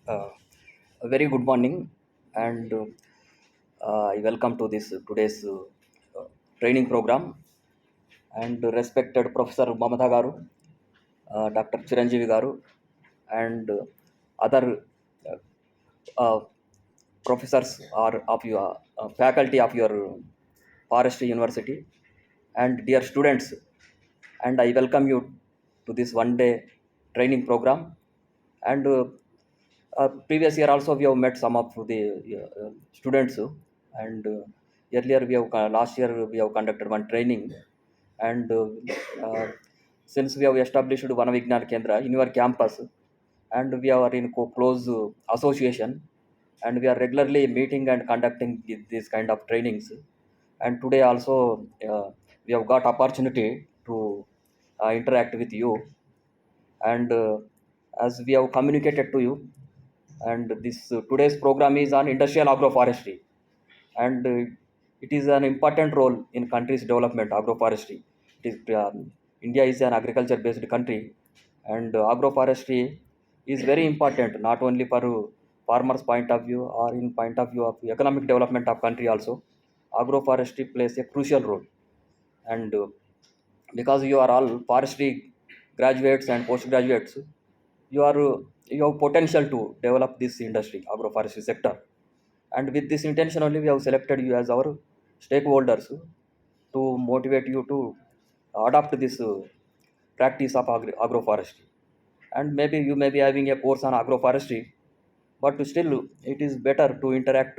Uh, a very good morning, and I welcome to this today's training program. And respected Professor Mamata Garu, Dr. Chiranjeevi Garu, and other uh, uh, professors or of your faculty of your forestry university, and dear students, and I welcome you to this one-day training program. And previous year also we have met some of the students, and earlier last year we have conducted one training, and uh, since we have established one Vignan Kendra in your campus, and we are in close association, and we are regularly meeting and conducting this kind of trainings. And today also we have got opportunity to interact with you, and as we have communicated to you, and this today's program is on industrial agroforestry, and it is an important role in country's development. Agroforestry, it is India is an agriculture based country, and agroforestry is very important not only for farmers point of view or in point of view of economic development of country also. Agroforestry plays a crucial role, and because you are all forestry graduates and postgraduates, you are you have potential to develop this industry, agroforestry sector. And with this intention only we have selected you as our stakeholders to motivate you to adopt this practice of agroforestry. And maybe you may be having a course on agroforestry, but still it is better to interact.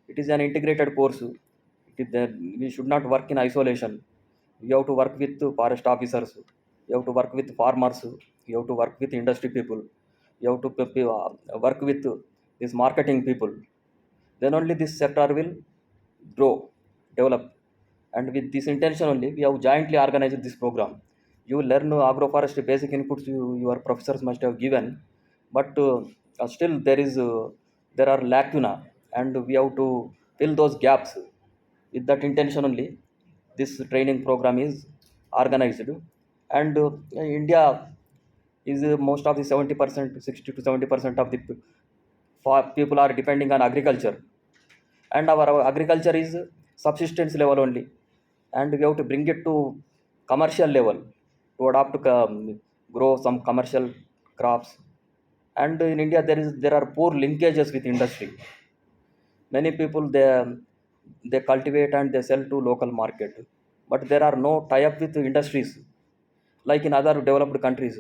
It is an integrated course. We should not work in isolation. We have to work with forest officers, you have to work with farmers, you have to work with industry people, you have to work with these marketing people. Then only this sector will grow, develop. And with this intention only we have jointly organized this program. You will learn agroforestry basic inputs, your professors must have given, but still there are lacuna, and we have to fill those gaps. With that intention only this training program is organized. And India is most of the 70%, 60 to 70% of the people are depending on agriculture, and our agriculture is subsistence level only, and we have to bring it to commercial level to adopt grow some commercial crops. And in India there are poor linkages with industry. Many people they cultivate and they sell to local market, but there are no tie up with industries like in other developed countries.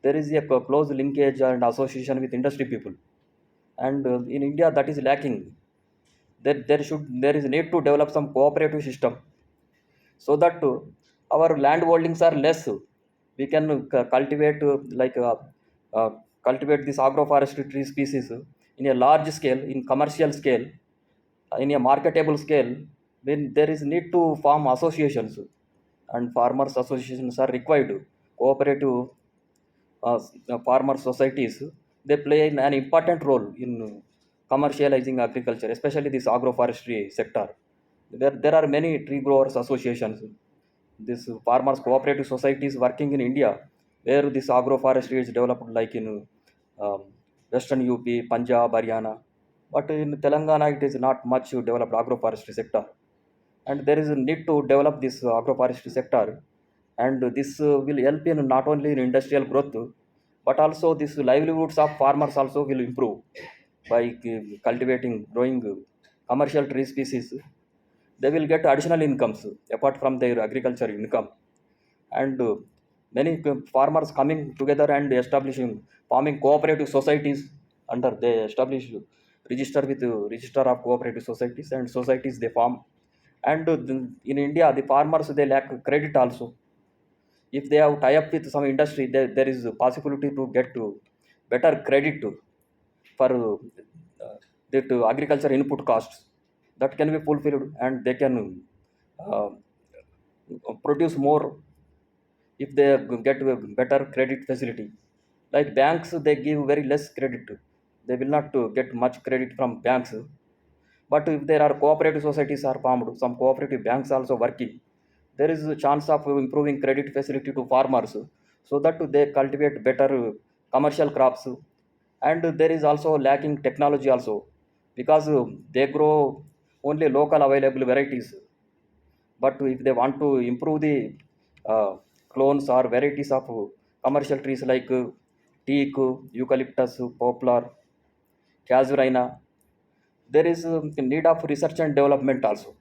There is a close linkage and association with industry people, and in India that is lacking. There is need to develop some cooperative system, so that our land holdings are less. We can cultivate uh, cultivate this agroforestry tree species in a large scale, in commercial scale, in a marketable scale. When there is need to form associations, and farmers associations are required. Cooperative farmer societies, they play an important role in commercializing agriculture, especially this agroforestry sector. There are many tree growers associations, this farmers cooperative societies working in India, where this agroforestry is developed, like in um, western UP, Punjab, Haryana. But in Telangana it is not much developed agroforestry sector, and there is a need to develop this agroforestry sector. And this will help in not only in industrial growth, but also this livelihoods of farmers also will improve by cultivating, growing commercial tree species. They will get additional incomes apart from their agriculture income. And many farmers coming together and establishing, forming cooperative societies, under they establish register with register of cooperative societies, and societies they form. And in India the farmers they lack credit also. If they have tie up with some industry, there is a possibility to get to better credit for that agriculture input costs that can be fulfilled, and they can uh, produce more if they get a better credit facility. Like banks, they give very less credit. They will not get much credit from banks. But if there are cooperative societies are formed, some cooperative banks also working, there is a chance of improving credit facility to farmers so that they cultivate better commercial crops. And there is also lacking technology also, because they grow only local available varieties. But if they want to improve the clones or varieties of commercial trees like teak, eucalyptus, poplar, casuarina, there is a need of research and development also.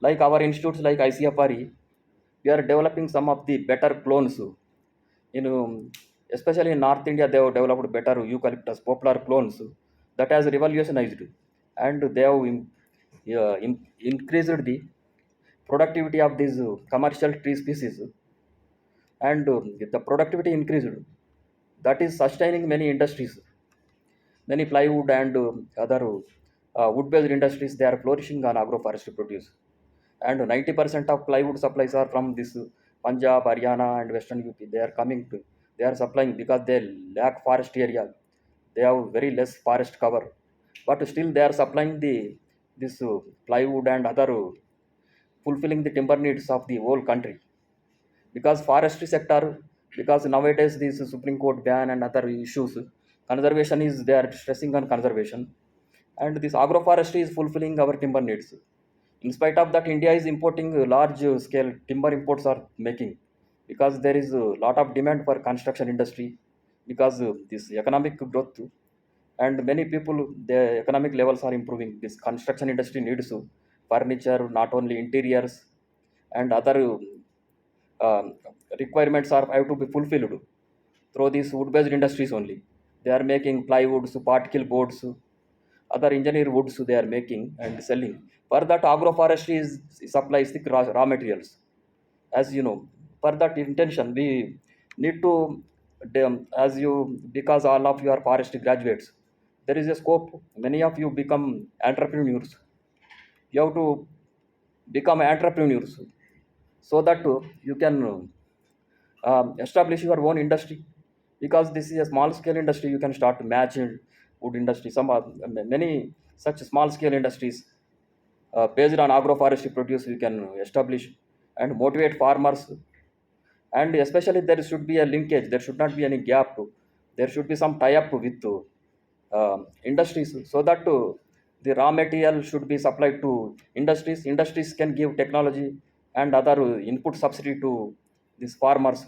Like our institutes like ICFRE, we are developing some of the better clones in especially in North India. They have developed better eucalyptus poplar clones that has revolutionized, and they have increased the productivity of these commercial tree species, and the productivity increased. That is sustaining many industries, many plywood and other wood-based industries. They are flourishing on agroforestry produce, and 90% of plywood supplies are from this Punjab, Haryana, and Western UP. They are coming to, they are supplying because they lack forest area. They have very less forest cover, but still they are supplying the this plywood and other fulfilling the timber needs of the whole country. Because forestry sector, because nowadays this Supreme Court ban and other issues, conservation is, they are stressing on conservation, and this agroforestry is fulfilling our timber needs. In spite of that, India is importing large scale timber imports are making, because there is a lot of demand for construction industry, because this economic growth, and many people, the economic levels are improving. This construction industry needs furniture, not only interiors, and other um, requirements are have to be fulfilled through these wood-based industries only. They are making plywoods, particle boards, other engineer woods they are making and selling. For that, agroforestry is supplies the raw materials. As you know, for that intention, we need to, as you, because all of you are forestry graduates, there is a scope. Many of you become entrepreneurs. You have to become entrepreneurs so that you can establish your own industry, because this is a small scale industry. You can start to match in wood industry, some many such small scale industries based on agroforestry produce you can establish and motivate farmers. And especially there should be a linkage, there should not be any gap, there should be some tie up with industries, so that the raw material should be supplied to industries can give technology and other input subsidy to these farmers.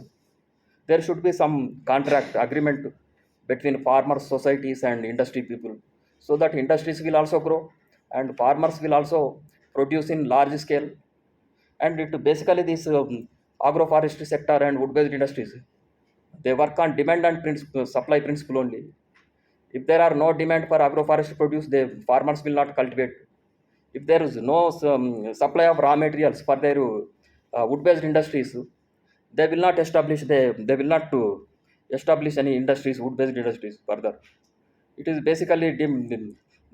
There should be some contract agreement between farmers societies and industry people, so that industries will also grow and farmers will also produce in large scale. And it basically this agroforestry sector and wood-based industries, they work on demand and supply principle only. If there are no demand for agroforestry produce, the farmers will not cultivate. If there is no supply of raw materials for their wood-based industries, they will not establish, they will not to establish any industries, wood-based industries further. It is basically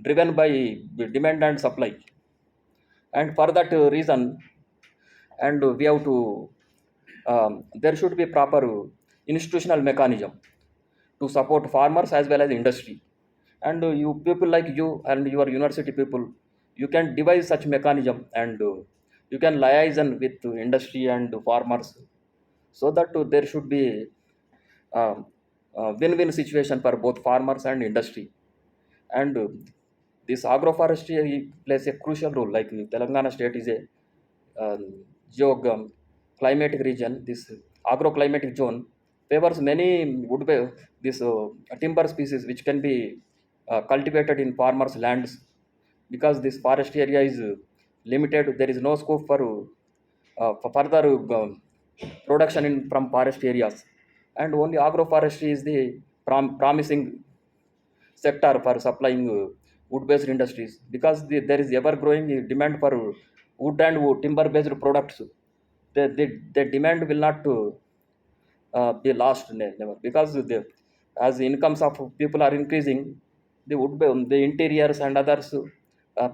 driven by demand and supply. And for that reason, and we have to, there should be proper institutional mechanism to support farmers as well as industry. And you people like you and your university people, you can devise such mechanism, and you can liaison with industry and farmers, so that there should be win-win situation for both farmers and industry. And this agroforestry plays a crucial role. Like Telangana state is a um, climatic region. This agroclimatic zone favors many this timber species which can be cultivated in farmers lands, because this forest area is limited. There is no scope for further production in from forest areas, and only agroforestry is the promising sector for supplying wood-based industries, because there is ever-growing demand for wood and timber-based products. The demand will not be lost, never, because as the incomes of people are increasing, the interiors and others,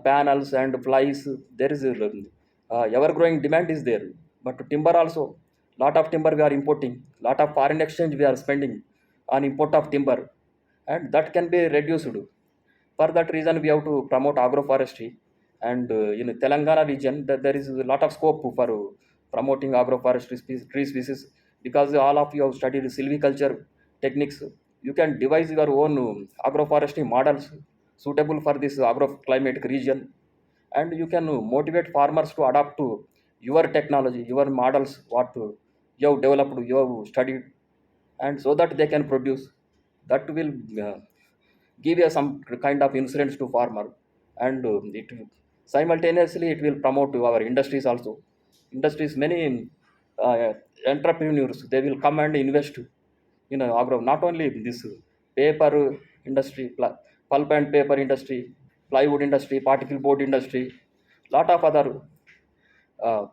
panels and flies, there is a ever-growing demand is there. But timber also, lot of timber we are importing, lot of foreign exchange we are spending on import of timber, and that can be reduced. For that reason, we have to promote agroforestry. And in Telangana region, there is a lot of scope for promoting agroforestry tree species, because all of you have studied silviculture techniques. You can devise your own agroforestry models suitable for this agroclimatic region, and you can motivate farmers to adapt to your technology, your models, what you have developed, you have studied, and so that they can produce. That will give you some kind of insurance to farmer, and it simultaneously it will promote to our industries also. Industries, many uh, entrepreneurs, they will come and invest in agro, not only this paper industry, pulp and paper industry, plywood industry, particle board industry, lot of other uh,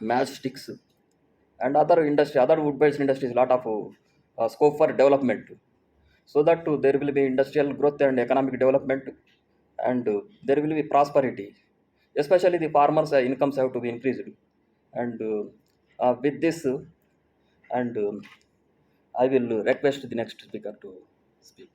matchsticks and other industry, other wood based industries, lot of scope for development, so that there will be industrial growth and economic development, and there will be prosperity, especially the farmers incomes have to be increased. And with this and I will request the next speaker to speak.